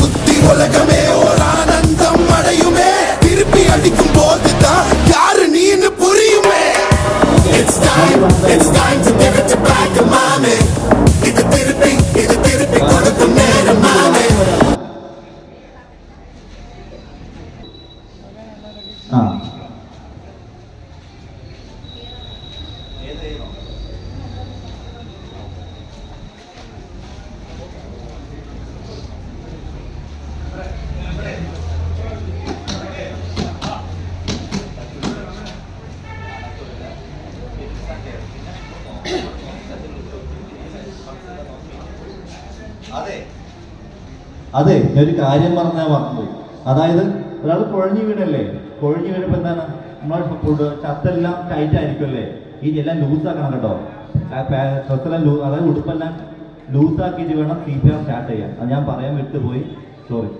குத்தி உலகமே ஒரு ஆனந்தம் அடையுமே திருப்பி அடிக்கும் போதுதான் யாரு நீன்னு புரியுமே. It's time to give it back to mommy. இது திருப்பி கொடுக்கும் நேரம் மாமே. അതെ ഞാനൊരു കാര്യം പറഞ്ഞാൽ മറന്നുപോയി. അതായത് ഒരാൾ കുഴഞ്ഞു വീണല്ലേ, കുഴഞ്ഞു വീണപ്പോൾ എന്താണ് നമ്മളെ ഫുഡ് ഷർട്ടെല്ലാം ടൈറ്റ് ആയിരിക്കുമല്ലേ, ഈ എല്ലാം ലൂസാക്കണം കേട്ടോ. ഡ്രസ്സെല്ലാം അതായത് ഉടുപ്പെല്ലാം ലൂസാക്കിയിട്ട് വേണം CPR സ്റ്റാർട്ട് ചെയ്യാൻ. അത് ഞാൻ പറയാൻ വിട്ടുപോയി, സോറി.